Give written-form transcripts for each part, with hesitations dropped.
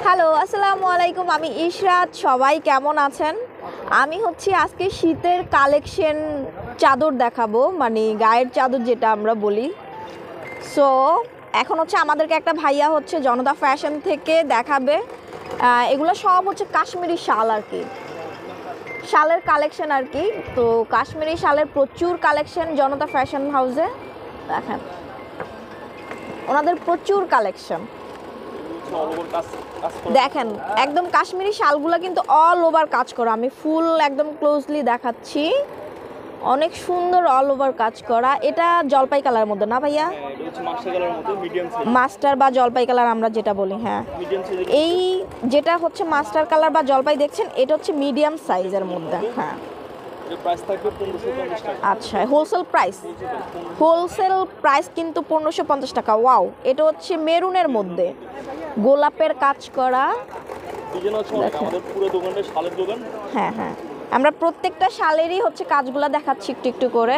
Hello, আসসালামু আলাইকুম। আমি ইশরাত। সবাই কেমন আছেন? আমি আজকে শীতের কালেকশন চাদর দেখাবো, মানে গায়ের চাদর যেটা আমরা বলি। সো এখন আমাদেরকে একটা ভাইয়া জনতা ফ্যাশন থেকে দেখাবে। এগুলো সব কাশ্মীরি শাল আর কি, শালের কালেকশন আর কি। তো কাশ্মীরি শালের প্রচুর কালেকশন জনতা ফ্যাশন হাউসে। দেখেন ওনাদের প্রচুর কালেকশন। দেখেন একদম কাশ্মীরি শালগুলো কিন্তু অল ওভার কাজ করা। আমি ফুল একদম ক্লোজলি দেখাচ্ছি, অনেক সুন্দর অল ওভার কাজ করা। এটা জলপাই কালারের মধ্যে না ভাইয়া? মাস্টার বা জলপাই কালার আমরা যেটা বলি। হ্যাঁ, এই যেটা মাস্টার কালার বা জলপাই দেখছেন, এটা মিডিয়াম সাইজের মধ্যে। হ্যাঁ আচ্ছা, হোলসেল প্রাইস কিন্তু 1550 টাকা। ওয়াও, এটা মেরুনের মধ্যে গোলাপের কাজ করা। হ্যাঁ হ্যাঁ, আমরা প্রত্যেকটা শালেরই কাজগুলো দেখাচ্ছি একটু একটু করে।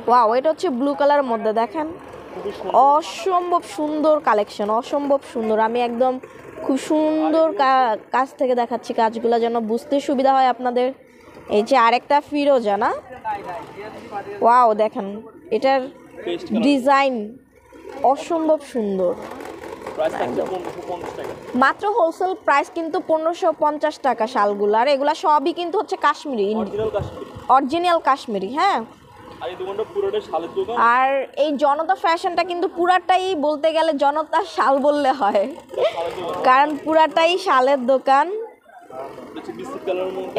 ওয়াও, এটা ব্লু কালারের মধ্যে। দেখেন অসম্ভব সুন্দর কালেকশন, অসম্ভব সুন্দর। আমি একদম খুব সুন্দর কাছ থেকে দেখাচ্ছি কাজগুলো, যেন বুঝতে সুবিধা হয় আপনাদের। এই যে আরেকটা ফিরোজা না? ওয়াও, দেখেন এটার ডিজাইন অসম্ভব সুন্দর। মাত্র হোলসেল প্রাইস কিন্তু 1550 টাকা শালগুলার। এগুলা সবই কিন্তু কাশ্মীরি, অরিজিনাল কাশ্মীরি। হ্যাঁ, আর এই জনতা ফ্যাশনটা কিন্তু পুরাটাই বলতে গেলে জনতা শাল বললে হয়, কারণ পুরাটাই শালের দোকান।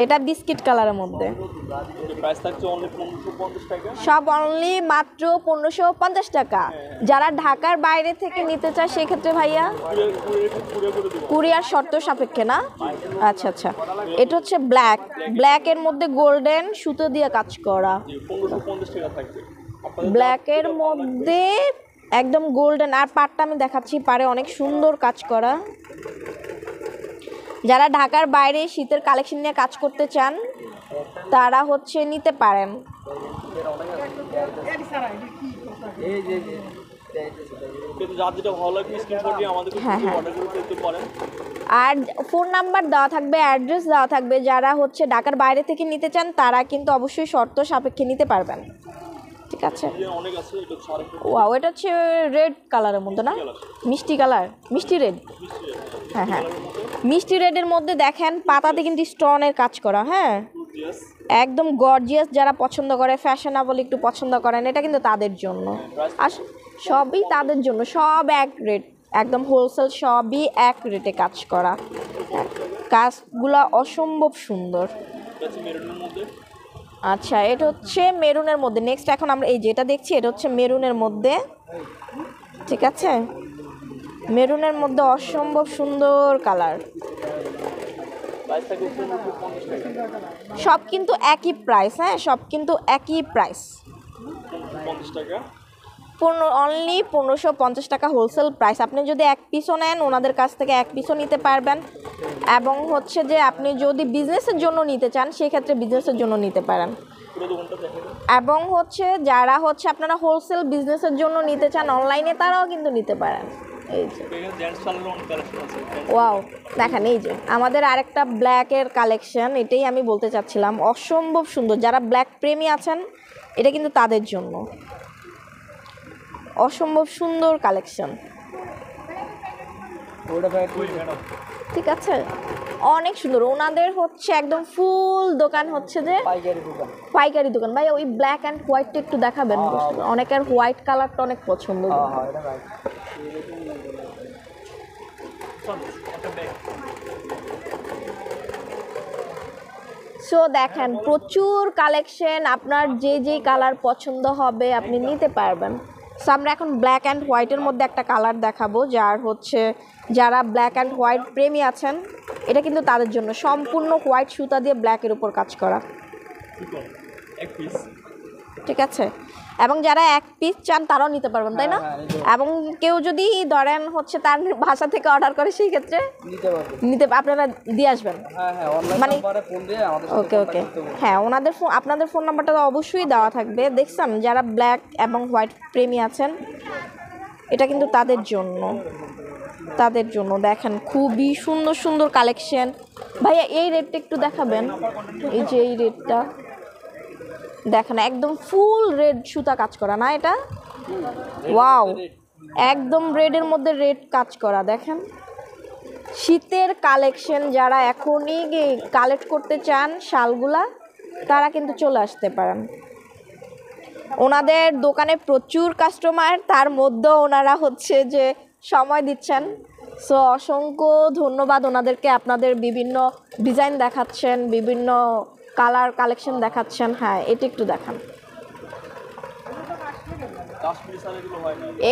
এটা বিস্কিট কালারের মধ্যে, সব অনলি মাত্র 1550 টাকা। যারা ঢাকার বাইরে থেকে নিতে চায় সেক্ষেত্রে ভাইয়া কুরিয়ার শর্ত সাপেক্ষে না? আচ্ছা আচ্ছা, এটা ব্ল্যাকের মধ্যে গোল্ডেন সুতো দিয়ে কাজ করা, ব্ল্যাকের মধ্যে একদম গোল্ডেন। আর পাটটা আমি দেখাচ্ছি, পারে অনেক সুন্দর কাজ করা। যারা ঢাকার বাইরে শীতের কালেকশন নিয়ে কাজ করতে চান তারা নিতে পারেন। আর ফোন নাম্বার দেওয়া থাকবে, অ্যাড্রেস দেওয়া থাকবে। যারা ঢাকার বাইরে থেকে নিতে চান তারা কিন্তু অবশ্যই শর্ত সাপেক্ষে নিতে পারবেন। ঠিক আছে। ওয়াও, এটা রেড কালারের মধ্যে না? মিষ্টি কালার, মিষ্টি রেড। হ্যাঁ হ্যাঁ, মিষ্টি রেডের মধ্যে দেখেন পাতাতে কিন্তু স্টোনের কাজ করা। হ্যাঁ, একদম গর্জিয়াস। যারা পছন্দ করে, ফ্যাশনেবল একটু পছন্দ করেন, এটা কিন্তু তাদের জন্য। আর সবই তাদের জন্য, সব এক রেট, একদম হোলসেল, সবই এক রেটে কাজ করা। কাজগুলো অসম্ভব সুন্দর। আচ্ছা, এটা মেরুনের মধ্যে। নেক্সট এখন আমরা এই যেটা দেখছি, এটা মেরুনের মধ্যে। ঠিক আছে, মেরুনের মধ্যে অসম্ভব সুন্দর কালার। সব কিন্তু একই প্রাইস। হ্যাঁ, সব কিন্তু একই প্রাইস, অনলি 1550 টাকা হোলসেল প্রাইস। আপনি যদি এক পিসও নেন, ওনাদের কাছ থেকে এক পিসও নিতে পারবেন। এবং যে আপনি যদি বিজনেসের জন্য নিতে চান সেক্ষেত্রে বিজনেসের জন্য নিতে পারেন। এবং যারা আপনারা হোলসেল বিজনেসের জন্য নিতে চান অনলাইনে, তারাও কিন্তু নিতে পারেন। এই যে ওয়াও, দেখেন এই যে আমাদের আরেকটা ব্ল্যাকের কালেকশন। এটাই আমি বলতে চাচ্ছিলাম, অসম্ভব সুন্দর। যারা ব্ল্যাক প্রেমী আছেন, এটা কিন্তু তাদের জন্য অসম্ভব সুন্দর কালেকশন। ঠিক আছে, অনেক সুন্দর। ওনাদের একদম ফুল দোকান যে পাইকারি দোকান। ভাই ওই ব্ল্যাক অ্যান্ড হোয়াইটটা একটু দেখাবেন? অনেকের হোয়াইট কালারটা অনেক পছন্দ। সো দেখেন প্রচুর কালেকশন, আপনার যে যেই কালার পছন্দ হবে আপনি নিতে পারবেন। সো আমরা এখন ব্ল্যাক অ্যান্ড হোয়াইটের মধ্যে একটা কালার দেখাবো, যার যারা ব্ল্যাক অ্যান্ড হোয়াইট প্রেমী আছেন, এটা কিন্তু তাদের জন্য। সম্পূর্ণ হোয়াইট সুতা দিয়ে ব্ল্যাকের উপর কাজ করা। ঠিক আছে, এবং যারা এক পিস চান তারাও নিতে পারবেন, তাই না? এবং কেউ যদি ধরেন তার ভাষা থেকে অর্ডার করে, সেই ক্ষেত্রে আপনারা দিয়ে আসবেন। মানে ওকে ওকে, হ্যাঁ, আপনাদের ফোন নাম্বারটা তো অবশ্যই দেওয়া থাকবে। দেখছেন, যারা ব্ল্যাক এবং হোয়াইট প্রেমী আছেন এটা কিন্তু তাদের জন্য দেখেন খুবই সুন্দর সুন্দর কালেকশন। ভাইয়া এই রেটটা একটু দেখাবেন, এই যে এই রেটটা দেখেন একদম ফুল রেড সুতা কাজ করা না এটা, ওয়াও একদম রেডের মধ্যে রেড কাজ করা। দেখেন শীতের কালেকশন যারা এখনই কালেক্ট করতে চান শালগুলা তারা কিন্তু চলে আসতে পারেন। ওনাদের দোকানে প্রচুর কাস্টমার, তার মধ্যেও ওনারা হচ্ছে যে সময় দিচ্ছেন। সো অসংখ্য ধন্যবাদ ওনাদেরকে, আপনাদের বিভিন্ন ডিজাইন দেখাচ্ছেন, বিভিন্ন কালার কালেকশন দেখাচ্ছেন। হ্যাঁ এটা একটু দেখান।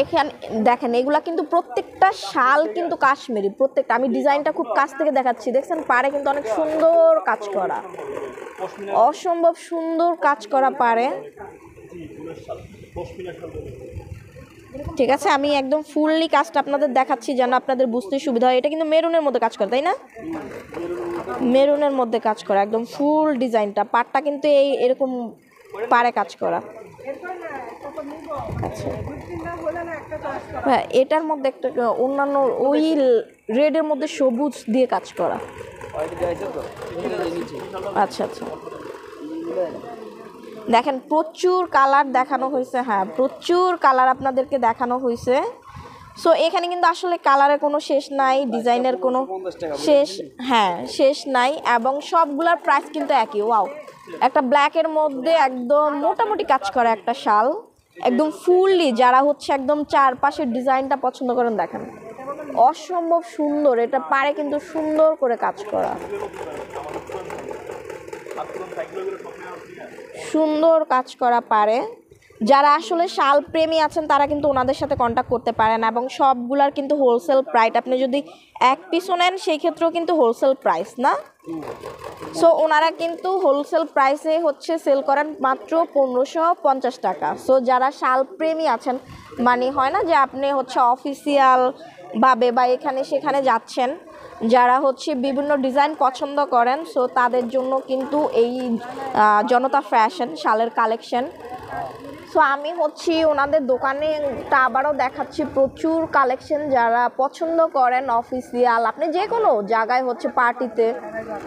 এখানে দেখেন এগুলা কিন্তু প্রত্যেকটা শাল কিন্তু কাশ্মীরি, প্রত্যেকটা। আমি ডিজাইনটা খুব কাছ থেকে দেখাচ্ছি, দেখছেন পাড়ে কিন্তু অনেক সুন্দর কাজ করা, অসম্ভব সুন্দর কাজ করা পারে। ঠিক আছে, আমি একদম ফুললি কাজটা আপনাদের দেখাচ্ছি যেন আপনাদের বুঝতে সুবিধা হয়। এটা কিন্তু মেরুনের মধ্যে কাজ করা, তাই না? মেরুনের মধ্যে কাজ করা একদম ফুল ডিজাইনটা, পাটটা কিন্তু এরকম পাড়ে কাজ করা। আচ্ছা হ্যাঁ, এটার মধ্যে একটা অন্যান্য ওই রেডের মধ্যে সবুজ দিয়ে কাজ করা। আচ্ছা আচ্ছা, দেখেন প্রচুর কালার দেখানো হয়েছে। হ্যাঁ প্রচুর কালার আপনাদেরকে দেখানো হয়েছে। সো এখানে কিন্তু আসলে কালারের কোনো শেষ নাই, ডিজাইনের কোনো শেষ নাই, এবং সবগুলার প্রাইস কিন্তু একই। ওয়াও, একটা ব্ল্যাকের মধ্যে একদম মোটামুটি কাজ করা একটা শাল, একদম ফুললি। যারা হচ্ছে একদম চারপাশের ডিজাইনটা পছন্দ করেন, দেখেন অসম্ভব সুন্দর। এটা পারে কিন্তু সুন্দর করে কাজ করা, সুন্দর কাজ করা পারে। যারা আসলে শাল প্রেমী আছেন তারা কিন্তু ওনাদের সাথে কন্ট্যাক্ট করতে পারেন, এবং সবগুলার কিন্তু হোলসেল প্রাইস। আপনি যদি এক পিসও নেন সেই ক্ষেত্রেও কিন্তু হোলসেল প্রাইস না। সো ওনারা কিন্তু হোলসেল প্রাইসে হচ্ছে সেল করেন মাত্র 1550 টাকা। সো যারা শাল প্রেমী আছেন, মানে হয় না যে আপনি হচ্ছে অফিসিয়াল ভাবে বা এখানে সেখানে যাচ্ছেন, যারা হচ্ছে বিভিন্ন ডিজাইন পছন্দ করেন, সো তাদের জন্য কিন্তু এই জনতা ফ্যাশন শালের কালেকশন। সো আমি হচ্ছি ওনাদের দোকানে আবারও দেখাচ্ছি প্রচুর কালেকশন। যারা পছন্দ করেন অফিসিয়াল, আপনি যে কোনো জায়গায় হচ্ছে পার্টিতে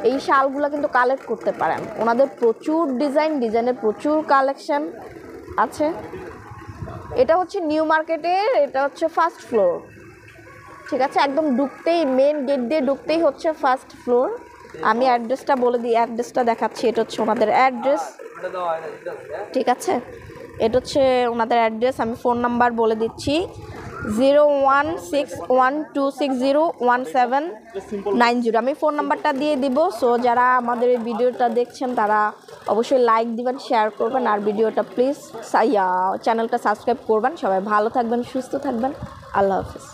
এই শালগুলো কিন্তু কালেক্ট করতে পারেন। ওনাদের প্রচুর ডিজাইনের প্রচুর কালেকশন আছে। এটা হচ্ছে নিউ মার্কেটের, এটা হচ্ছে ফার্স্ট ফ্লোর। ঠিক আছে, একদম ঢুকতেই মেন গেট দিয়ে ঢুকতেই হচ্ছে ফার্স্ট ফ্লোর। আমি অ্যাড্রেসটা বলে দিই, অ্যাড্রেসটা দেখাচ্ছি। এটা হচ্ছে ওনাদের অ্যাড্রেস, ঠিক আছে? এটা হচ্ছে ওনাদের অ্যাড্রেস। আমি ফোন নাম্বার বলে দিচ্ছি 016126011790। আমি ফোন নাম্বারটা দিয়ে দিব। সো যারা আমাদের এই ভিডিওটা দেখছেন তারা অবশ্যই লাইক দিবেন, শেয়ার করবেন, আর ভিডিওটা প্লিজ চ্যানেলটা সাবস্ক্রাইব করবেন। সবাই ভালো থাকবেন, সুস্থ থাকবেন। আল্লাহ হাফিজ।